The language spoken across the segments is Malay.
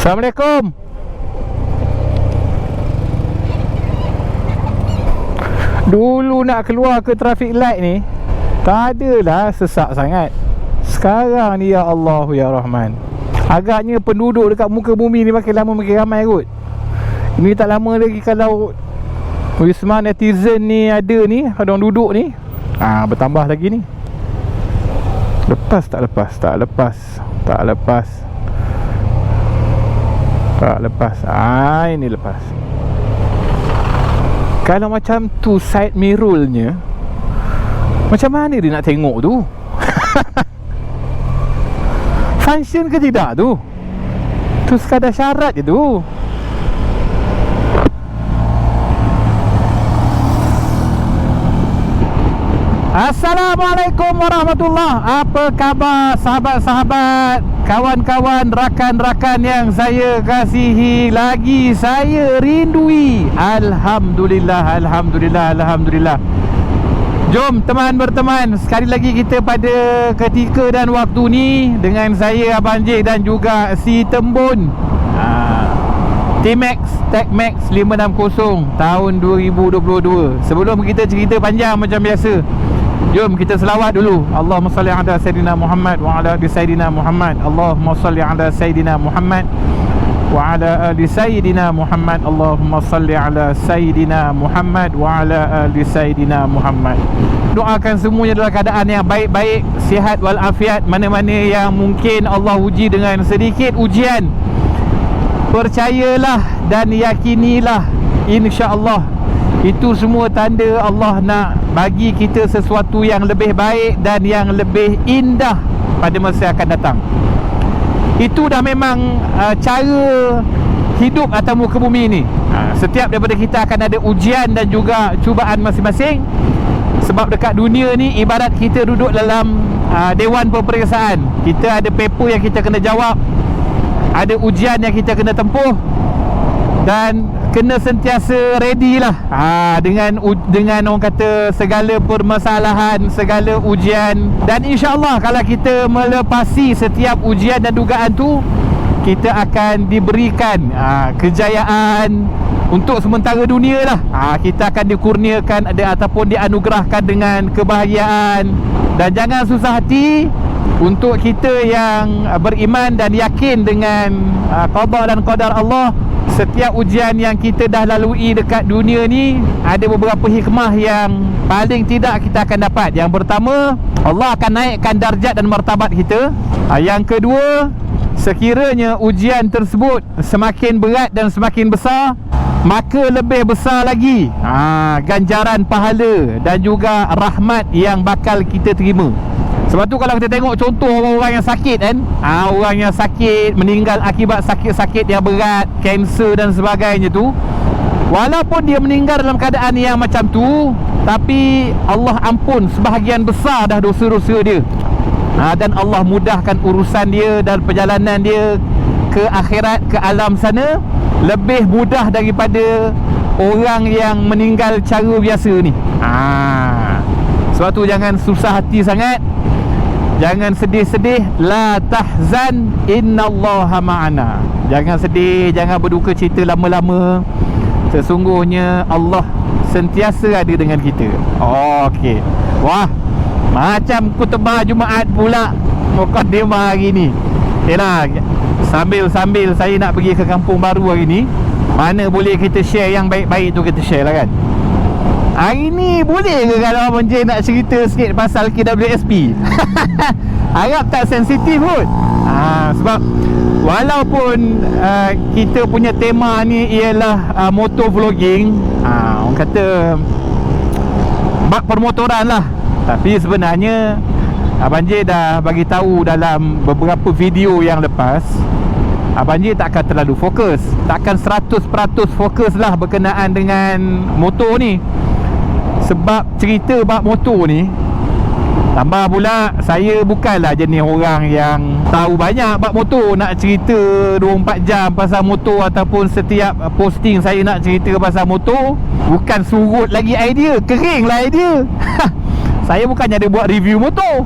Assalamualaikum. Dulu nak keluar ke traffic light ni tak adalah sesak sangat. Sekarang ni ya Allah ya Rahman, agaknya penduduk dekat muka bumi ni makin lama makin ramai kot. Ini tak lama lagi kalau wisma netizen ni ada ni, orang duduk ni, bertambah lagi ni. Lepas tak lepas, tak lepas, tak lepas, tak lepas. Ini lepas. Kalau macam tu side mirrornya, macam mana dia nak tengok tu? Function ke tidak tu? Tu sekadar syarat je tu. Assalamualaikum warahmatullahi. Apa khabar sahabat-sahabat, kawan-kawan, rakan-rakan yang saya kasihi, lagi saya rindui. Alhamdulillah, Alhamdulillah, Alhamdulillah. Jom teman berteman, sekali lagi kita pada ketika dan waktu ni dengan saya Abang J dan juga si Tembun, T-Max Tech-Max 560 tahun 2022. Sebelum kita cerita panjang macam biasa, jom kita selawat dulu. Allahumma salli ala Sayyidina Muhammad wa ala ali Sayyidina Muhammad. Allahumma salli ala Sayyidina Muhammad wa ala ali Sayyidina Muhammad. Allahumma salli ala Sayyidina Muhammad wa ala ali Sayyidina Muhammad. Doakan semuanya dalam keadaan yang baik-baik, sihat walafiat. Mana-mana yang mungkin Allah uji dengan sedikit ujian, percayalah dan yakinilah, insya-Allah itu semua tanda Allah nak bagi kita sesuatu yang lebih baik dan yang lebih indah pada masa akan datang. Itu dah memang cara hidup atas muka bumi ni. Setiap daripada kita akan ada ujian dan juga cubaan masing-masing. Sebab dekat dunia ni ibarat kita duduk dalam dewan peperiksaan. Kita ada paper yang kita kena jawab, ada ujian yang kita kena tempuh, dan kena sentiasa ready lah dengan orang kata segala permasalahan, segala ujian. Dan insya-Allah kalau kita melepasi setiap ujian dan dugaan tu, kita akan diberikan kejayaan untuk sementara dunia lah. Kita akan dikurniakan ataupun dianugerahkan dengan kebahagiaan. Dan jangan susah hati untuk kita yang beriman dan yakin dengan qada dan qadar Allah. Setiap ujian yang kita dah lalui dekat dunia ni, ada beberapa hikmah yang paling tidak kita akan dapat. Yang pertama, Allah akan naikkan darjat dan martabat kita. Yang kedua, sekiranya ujian tersebut semakin berat dan semakin besar, maka lebih besar lagi ganjaran pahala dan juga rahmat yang bakal kita terima. Sebab tu kalau kita tengok contoh orang-orang yang sakit kan, orang yang sakit, meninggal akibat sakit-sakit yang berat, kanser dan sebagainya tu, walaupun dia meninggal dalam keadaan yang macam tu, tapi Allah ampun sebahagian besar dah dosa-dosa dia, dan Allah mudahkan urusan dia dan perjalanan dia ke akhirat, ke alam sana, lebih mudah daripada orang yang meninggal cara biasa ni. Sebab tu jangan susah hati sangat, jangan sedih-sedih. La tahzan, innallaha ma'ana. Jangan sedih, jangan berduka cita lama-lama. Sesungguhnya Allah sentiasa ada dengan kita. Okey. Wah, macam khutbah Jumaat pula mukadimah hari ni. Yalah, sambil saya nak pergi ke kampung baru hari ni, mana boleh kita share yang baik-baik tu, kita share lah kan. Hari ni boleh ke kalau Abang J nak cerita sikit pasal KWSP? Harap tak sensitif pun. Sebab walaupun kita punya tema ni ialah motor vlogging, orang kata bab permotoran lah, tapi sebenarnya Abang J dah bagi tahu dalam beberapa video yang lepas, Abang J takkan terlalu fokus, takkan 100% fokus lah berkenaan dengan motor ni. Sebab cerita bab motor ni, tambah pula saya bukanlah jenis orang yang tahu banyak bab motor. Nak cerita 24 jam pasal motor ataupun setiap posting saya nak cerita pasal motor, bukan surut lagi idea, kering lah idea. Saya bukannya ada buat review motor.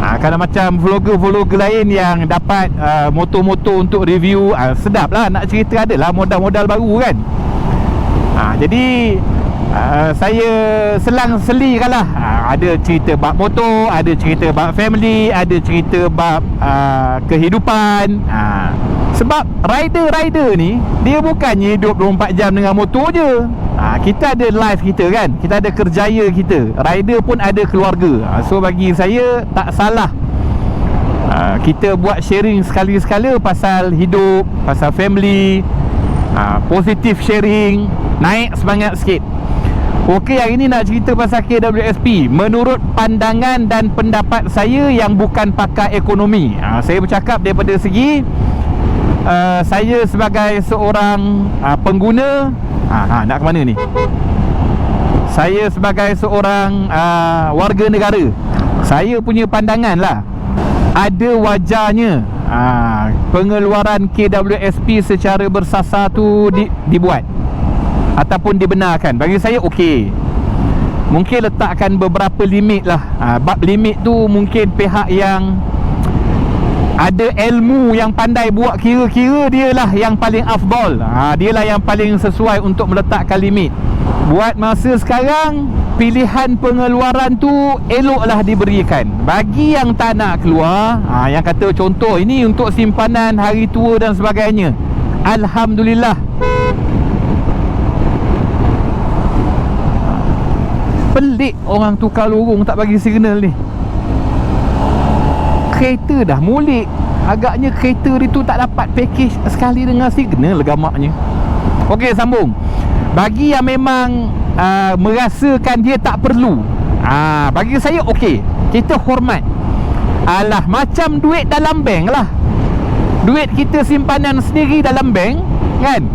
Kalau macam vlogger-vlogger lain yang dapat motor-motor untuk review, sedap lah nak cerita, adalah modal-modal baru kan. Jadi saya selang-selikan lah. Ada cerita bab motor, ada cerita bab family, ada cerita bab kehidupan. Sebab rider-rider ni, dia bukannya hidup 24 jam dengan motor je. Kita ada life kita kan, kita ada kerjaya kita. Rider pun ada keluarga. So bagi saya tak salah kita buat sharing sekali-sekala pasal hidup, pasal family, positive sharing, naik semangat sikit. Okey, hari ni nak cerita pasal KWSP menurut pandangan dan pendapat saya yang bukan pakar ekonomi. Saya bercakap daripada segi saya sebagai seorang pengguna. Nak ke mana ni? Saya sebagai seorang warga negara, saya punya pandangan lah. Ada wajarnya pengeluaran KWSP secara bersasar tu dibuat ataupun dibenarkan. Bagi saya okey. Mungkin letakkan beberapa limit lah. Bab limit tu mungkin pihak yang ada ilmu, yang pandai buat kira-kira, dia lah yang paling afdal. Dia lah yang paling sesuai untuk meletakkan limit. Buat masa sekarang, pilihan pengeluaran tu eloklah diberikan. Bagi yang tak nak keluar, yang kata contoh ini untuk simpanan hari tua dan sebagainya, alhamdulillah. Pelik orang tukar lorong tak bagi signal ni. Kereta dah molek. Agaknya kereta itu tak dapat package sekali dengan signal gamaknya. Okey, sambung. Bagi yang memang merasakan dia tak perlu, bagi saya okey, kita hormat. Alah, macam duit dalam bank lah. Duit kita simpanan sendiri dalam bank kan,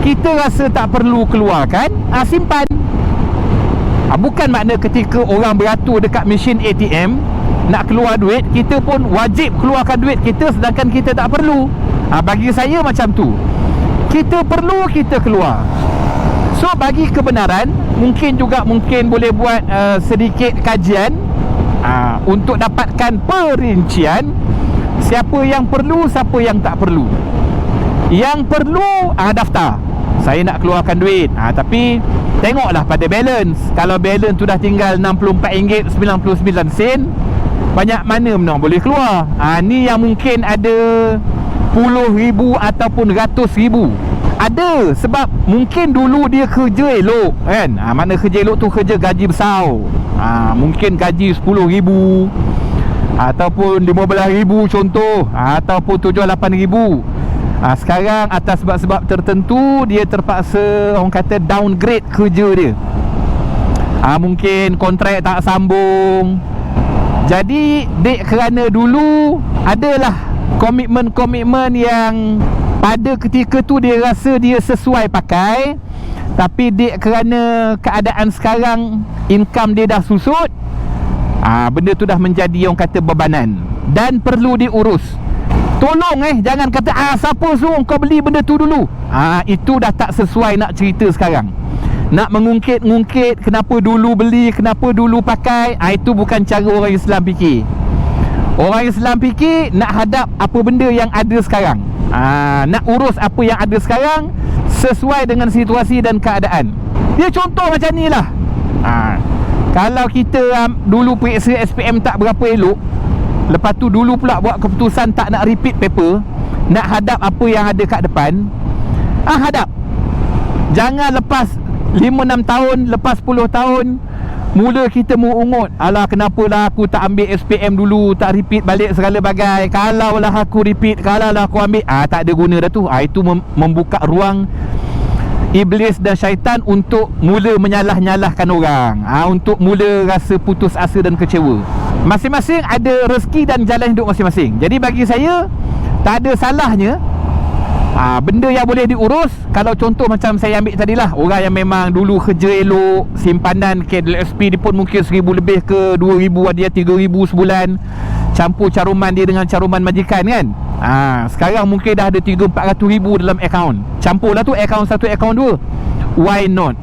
kita rasa tak perlu keluarkan, simpan. Bukan makna ketika orang beratur dekat mesin ATM nak keluar duit, kita pun wajib keluarkan duit kita sedangkan kita tak perlu. Bagi saya macam tu. Kita perlu, kita keluar. So bagi kebenaran, mungkin boleh buat sedikit kajian untuk dapatkan perincian siapa yang perlu, siapa yang tak perlu. Yang perlu, daftar. Saya nak keluarkan duit, tapi tengoklah pada balance. Kalau balance tu dah tinggal RM64.99, banyak mana memang boleh keluar. Ni yang mungkin ada puluh ribu ataupun ratus ribu. Ada, sebab mungkin dulu dia kerja elok kan. Mana kerja elok tu kerja gaji besar. Mungkin gaji 10,000 ataupun 15,000 contoh, ataupun 7-8,000. Sekarang atas sebab-sebab tertentu dia terpaksa, orang kata, downgrade kerja dia. Mungkin kontrak tak sambung. Jadi dek kerana dulu adalah komitmen-komitmen yang pada ketika tu dia rasa dia sesuai pakai, tapi dek kerana keadaan sekarang income dia dah susut, benda tu dah menjadi, orang kata, bebanan dan perlu diurus. Tolong jangan kata siapa suruh kau beli benda tu dulu. Itu dah tak sesuai nak cerita sekarang. Nak mengungkit-ngungkit kenapa dulu beli, kenapa dulu pakai, itu bukan cara orang Islam fikir. Orang Islam fikir nak hadap apa benda yang ada sekarang. Nak urus apa yang ada sekarang sesuai dengan situasi dan keadaan. Dia contoh macam ni lah. Kalau kita dulu periksa SPM tak berapa elok, lepas tu dulu pula buat keputusan tak nak repeat paper, nak hadap apa yang ada kat depan, hadap. Jangan lepas 5-6 tahun, lepas 10 tahun, mula kita mengungut, alah kenapalah aku tak ambil SPM dulu, tak repeat balik segala bagai. Kalau lah aku repeat, kalau lah aku ambil, tak ada guna dah tu. Itu membuka ruang iblis dan syaitan untuk mula menyalah-nyalahkan orang, untuk mula rasa putus asa dan kecewa. Masing-masing ada rezeki dan jalan hidup masing-masing. Jadi bagi saya tak ada salahnya benda yang boleh diurus. Kalau contoh macam saya ambil tadilah, orang yang memang dulu kerja elok, simpanan KWSP dia pun mungkin 1,000 lebih ke 2,000, ada 3,000 sebulan, campur caruman dia dengan caruman majikan kan. Sekarang mungkin dah ada 300-400 ribu dalam akaun. Campurlah tu, akaun 1, akaun 2. Why not?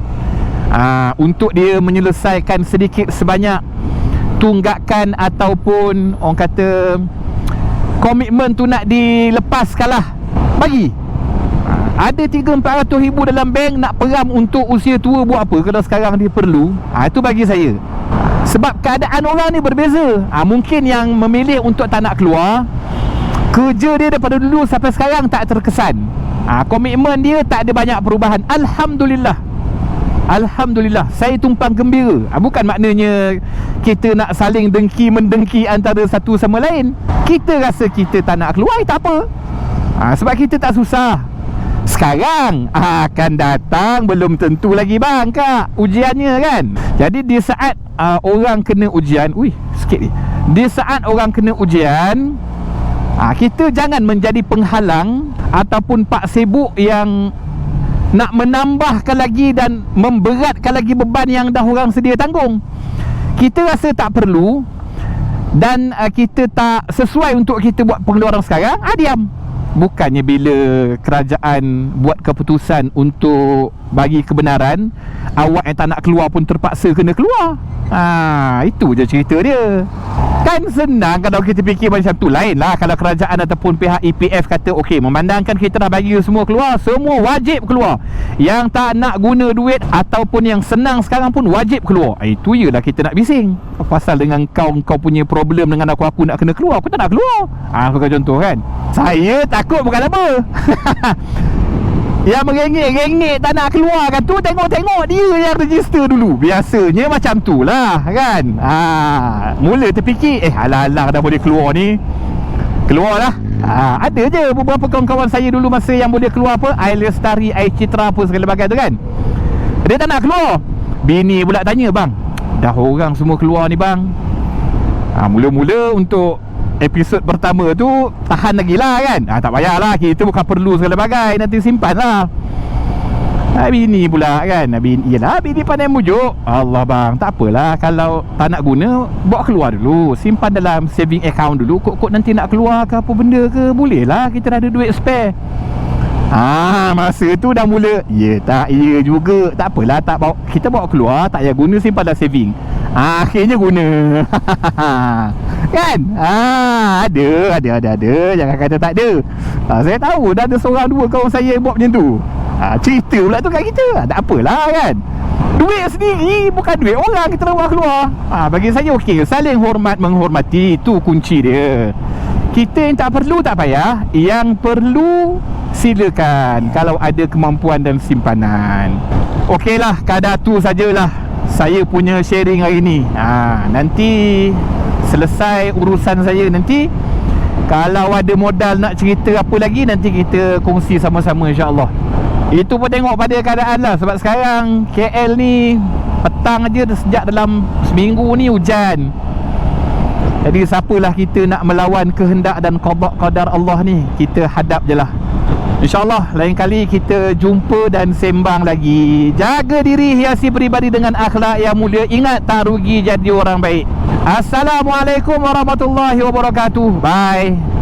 Untuk dia menyelesaikan sedikit sebanyak tunggakan ataupun orang kata komitmen tu nak dilepaskan lah, bagi. Ada 300-400 ribu dalam bank, nak peram untuk usia tua buat apa kalau sekarang dia perlu? Itu bagi saya. Sebab keadaan orang ni berbeza. Mungkin yang memilih untuk tak nak keluar, kerja dia daripada dulu sampai sekarang tak terkesan. Komitmen dia tak ada banyak perubahan. Alhamdulillah. Alhamdulillah, saya tumpang gembira. Bukan maknanya kita nak saling dengki-mendengki antara satu sama lain. Kita rasa kita tak nak keluar, tak apa. Sebab kita tak susah. Sekarang akan datang, belum tentu lagi bang, kak, ujiannya kan. Jadi di saat orang kena ujian, sikit ni. Di saat orang kena ujian, kita jangan menjadi penghalang ataupun pak sibuk yang nak menambahkan lagi dan memberatkan lagi beban yang dah orang sedia tanggung. Kita rasa tak perlu dan kita tak sesuai untuk kita buat pengeluaran sekarang, diam. Bukannya bila kerajaan buat keputusan untuk bagi kebenaran, awak yang tak nak keluar pun terpaksa kena keluar. Itu je cerita dia. Kan senang kalau kita fikir macam tu. Lain lah kalau kerajaan ataupun pihak EPF kata okey, memandangkan kita dah bagi semua keluar, semua wajib keluar. Yang tak nak guna duit ataupun yang senang sekarang pun wajib keluar. Itu je lah kita nak bising. Pasal dengan kau punya problem dengan aku nak kena keluar, aku tak nak keluar. Aku kan contoh kan. Saya takut bukan apa. Yang merengek-rengek tak nak keluar kan tu, tengok-tengok dia yang register dulu. Biasanya macam tu lah kan. Mula terfikir, alah-alah dah boleh keluar ni, keluar lah. Ada je beberapa kawan-kawan saya dulu masa yang boleh keluar apa, Air Lestari, Air Citra apa segala bagai tu kan. Dia tak nak keluar. Bini pula tanya, bang, dah orang semua keluar ni bang. Mula-mula untuk episod pertama tu tahan lagi lah kan. Tak payahlah, kita bukan perlu segala bagai, nanti simpan lah. Bini pula kan, yelah bini pandai mujuk. Allah bang, tak apalah, kalau tak nak guna, bawa keluar dulu, simpan dalam saving account dulu. Kok nanti nak keluar ke apa benda ke, boleh lah, kita dah ada duit spare. Masa tu dah mula, ya juga, tak apalah, kita bawa keluar, tak payah guna, simpan dalam saving. Akhirnya guna. Kan? Ada. Jangan kata tak ada. Saya tahu dah ada seorang dua kawan saya yang buat macam tu. Cerita pula tu kat kita. Tak apalah kan. Duit sendiri, bukan duit orang kita bawa keluar. Bagi saya okey, saling hormat menghormati, itu kunci dia. Kita yang tak perlu tak payah, yang perlu silakan kalau ada kemampuan dan simpanan. Okeylah, kadar tu sajalah saya punya sharing hari ni. Nanti selesai urusan saya nanti, kalau ada modal nak cerita apa lagi, nanti kita kongsi sama-sama insya-Allah. Itu pun tengok pada keadaan lah. Sebab sekarang KL ni petang aja sejak dalam seminggu ni hujan. Jadi siapalah kita nak melawan kehendak dan qadar Allah ni, kita hadap je lah. InsyaAllah lain kali kita jumpa dan sembang lagi. Jaga diri, hiasi peribadi dengan akhlak yang mulia. Ingat, tak rugi jadi orang baik. Assalamualaikum warahmatullahi wabarakatuh. Bye.